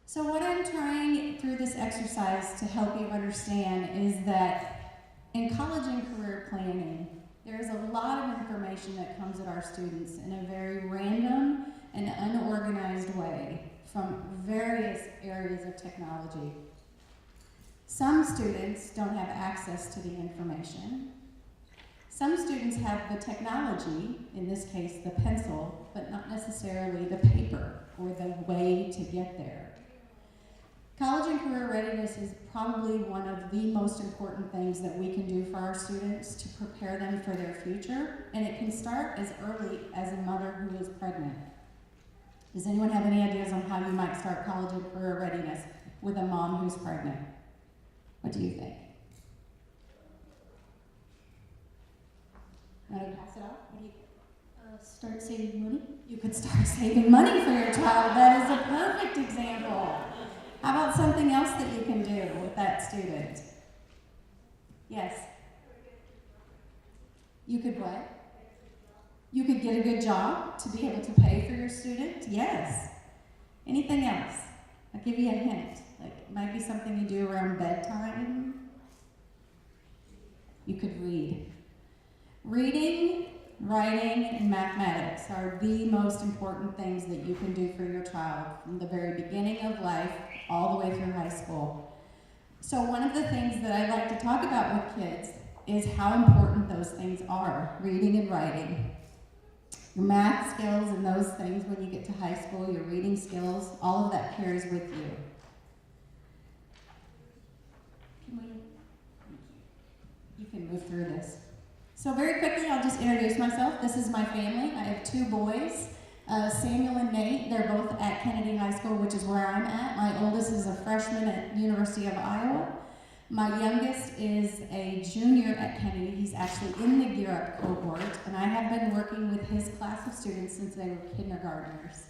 So what I'm trying through this exercise to help you understand is that in college and career planning, there's a lot of information that comes at our students in a very random and unorganized way from various areas of technology. Some students don't have access to the information. Some students have the technology, in this case the pencil, but not necessarily the paper or the way to get there. College and career readiness is probably one of the most important things that we can do for our students to prepare them for their future, and it can start as early as a mother who is pregnant. Does anyone have any ideas on how you might start college and career readiness with a mom who's pregnant? What do you think? Want to pass it off? What do you Start saving money. You could start saving money for your child. That is a perfect example. How about something else that you can do with that student? Yes? You could what? You could get a good job to be able to pay for your student? Yes. Anything else? I'll give you a hint. Like, it might be something you do around bedtime. You could read. Reading, writing, and mathematics are the most important things that you can do for your child from the very beginning of life all the way through high school. So one of the things that I like to talk about with kids is how important those things are, reading and writing. Your math skills and those things when you get to high school, your reading skills, all of that carries with you. You can move through this. So very quickly, I'll just introduce myself. This is my family. I have two boys, Samuel and Nate. They're both at Kennedy High School, which is where I'm at. My oldest is a freshman at University of Iowa. My youngest is a junior at Kennedy. He's actually in the Gear Up cohort, and I have been working with his class of students since they were kindergartners.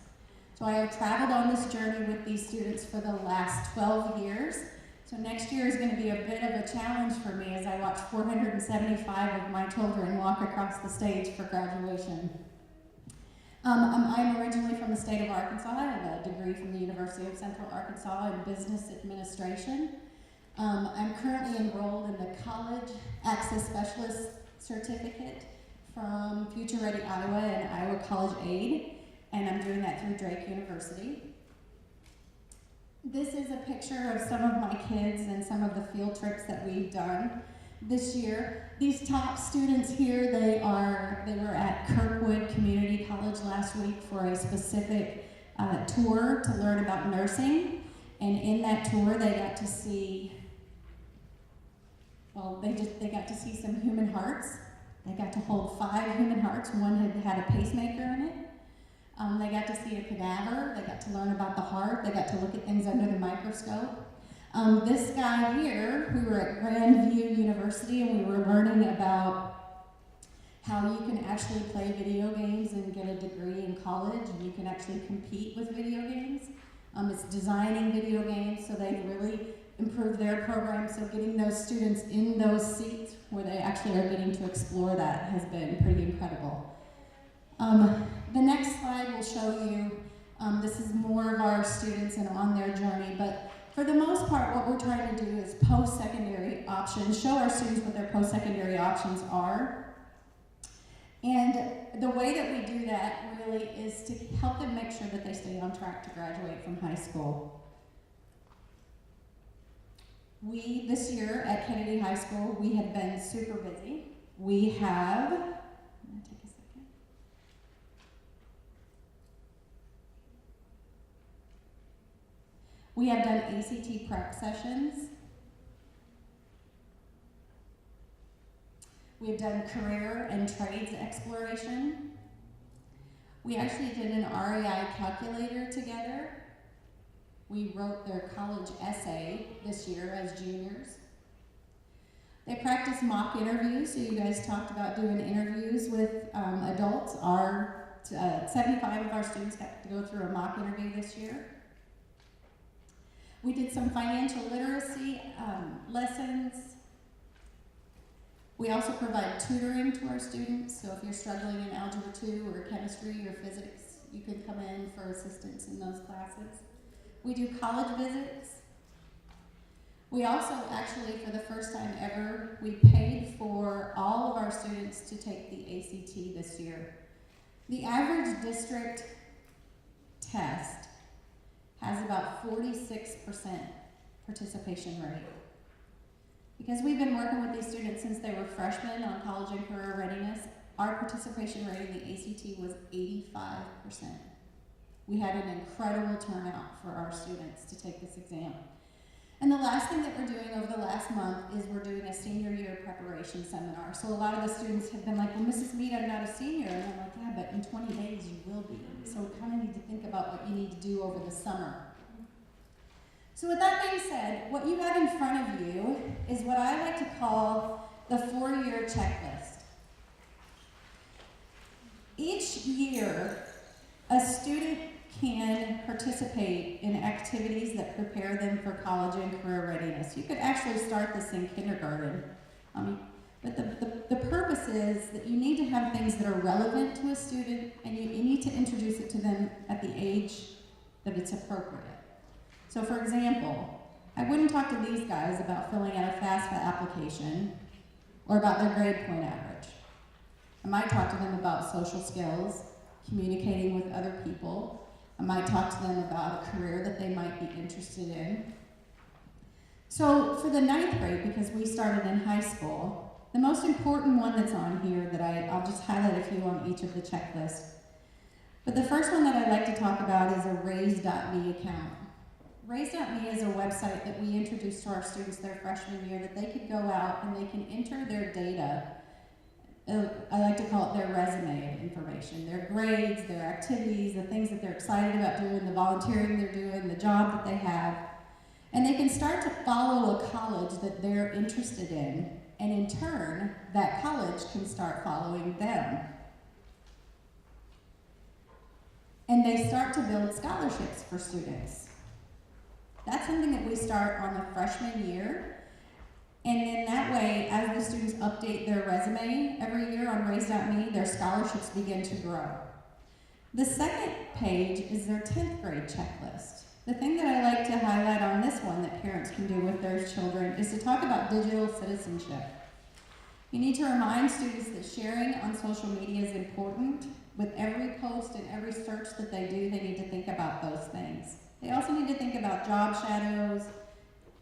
So I have traveled on this journey with these students for the last 12 years. So next year is going to be a bit of a challenge for me as I watch 475 of my children walk across the stage for graduation. I'm originally from the state of Arkansas. I have a degree from the University of Central Arkansas in Business Administration. I'm currently enrolled in the College Access Specialist Certificate from Future Ready Iowa and Iowa College Aid, and I'm doing that through Drake University. This is a picture of some of my kids and some of the field trips that we've done this year. These top students here, they were at Kirkwood Community College last week for a specific tour to learn about nursing. And in that tour, they got to see, they got to see some human hearts. They got to hold 5 human hearts. One had a pacemaker in it. They got to see a cadaver. They got to learn about the heart. They got to look at things under the microscope. This guy here, we were at Grandview University and we were learning about how you can actually play video games and get a degree in college, and you can actually compete with video games. It's designing video games, so they've really improved their program. So getting those students in those seats where they actually are getting to explore that has been pretty incredible. The next slide will show you, this is more of our students and on their journey, but for the most part, what we're trying to do is post-secondary options, show our students what their post-secondary options are. And the way that we do that really is to help them make sure that they stay on track to graduate from high school. This year at Kennedy High School, we have been super busy. We have, I'm gonna take a second. We have done ACT prep sessions. We have done career and trades exploration. We actually did an REI calculator together. We wrote their college essay this year as juniors. They practiced mock interviews, so you guys talked about doing interviews with adults. 75 of our students got to go through a mock interview this year. We did some financial literacy lessons. We also provide tutoring to our students, so if you're struggling in Algebra 2 or Chemistry or Physics, you can come in for assistance in those classes. We do college visits. We also actually, for the first time ever, we paid for all of our students to take the ACT this year. The average district test has about 46% participation rate. Because we've been working with these students since they were freshmen on college and career readiness, our participation rate in the ACT was 85%. We had an incredible turnout for our students to take this exam. And the last thing that we're doing over the last month is we're doing a senior year preparation seminar. So a lot of the students have been like, well, Mrs. Mead, I'm not a senior. And I'm like, yeah, but in 20 days you will be. So we kind of need to think about what you need to do over the summer. So with that being said, what you have in front of you is what I like to call the 4-year checklist. Each year, a student can participate in activities that prepare them for college and career readiness. You could actually start this in kindergarten. But the purpose is that you need to have things that are relevant to a student, and you need to introduce it to them at the age that it's appropriate. So for example, I wouldn't talk to these guys about filling out a FAFSA application or about their grade point average. I might talk to them about social skills, communicating with other people. I might talk to them about a career that they might be interested in. So for the 9th grade, because we started in high school, the most important one that's on here that I'll just highlight a few on each of the checklists. But the first one that I'd like to talk about is a Raise.me account. Raise.me is a website that we introduced to our students their freshman year that they could go out and they can enter their data. I like to call it their resume of information, their grades, their activities, the things that they're excited about doing, the volunteering they're doing, the job that they have. And they can start to follow a college that they're interested in, and in turn, that college can start following them. And they start to build scholarships for students. That's something that we start on the freshman year. And in that way, as the students update their resume every year on Raise.me, their scholarships begin to grow. The second page is their 10th grade checklist. The thing that I like to highlight on this one that parents can do with their children is to talk about digital citizenship. You need to remind students that sharing on social media is important. With every post and every search that they do, they need to think about those things. They also need to think about job shadows,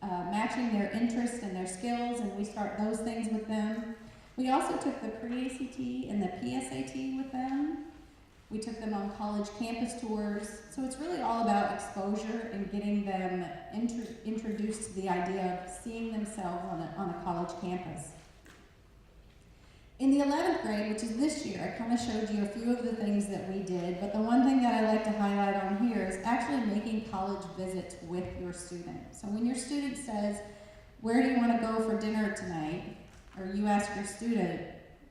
matching their interests and their skills, and we start those things with them. We also took the pre-ACT and the PSAT with them. We took them on college campus tours. So it's really all about exposure and getting them introduced to the idea of seeing themselves on a college campus. In the 11th grade, which is this year, I kind of showed you a few of the things that we did, but the one thing that I like to highlight on here is actually making college visits with your student. So when your student says, where do you want to go for dinner tonight? Or you ask your student,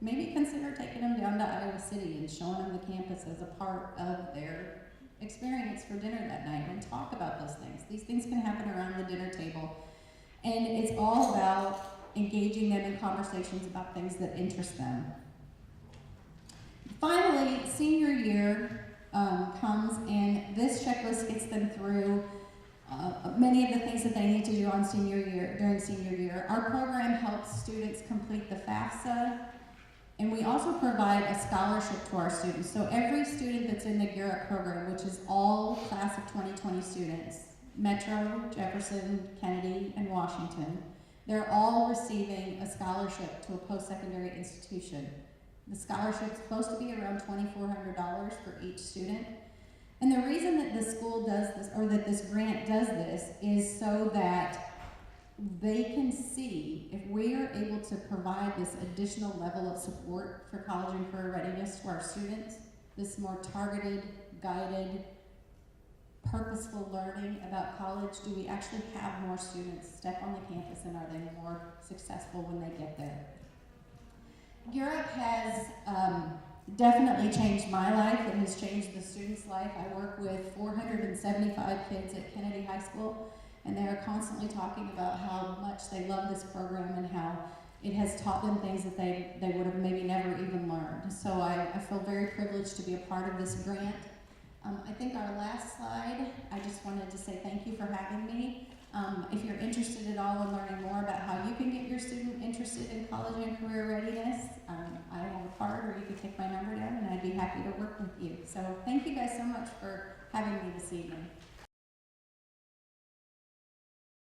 maybe consider taking them down to Iowa City and showing them the campus as a part of their experience for dinner that night, and talk about those things. These things can happen around the dinner table. And it's all about engaging them in conversations about things that interest them. Finally, senior year comes, and this checklist gets them through many of the things that they need to do on during senior year. Our program helps students complete the FAFSA, and we also provide a scholarship to our students. So every student that's in the Garrett program, which is all class of 2020 students, Metro, Jefferson, Kennedy, and Washington, they're all receiving a scholarship to a post-secondary institution. The scholarship's supposed to be around $2,400 for each student. And the reason that the school does this, or that this grant does this, is so that they can see if we are able to provide this additional level of support for college and career readiness to our students, this more targeted, guided, purposeful learning about college. Do we actually have more students step on the campus, and are they more successful when they get there? Garrett has definitely changed my life. It has changed the student's life. I work with 475 kids at Kennedy High School, and they are constantly talking about how much they love this program and how it has taught them things that they would have maybe never even learned. So I feel very privileged to be a part of this grant. I think our last slide, I just wanted to say thank you for having me. If you're interested at all in learning more about how you can get your student interested in college and career readiness, I have a card, or you can take my number down, and I'd be happy to work with you. So thank you guys so much for having me this evening.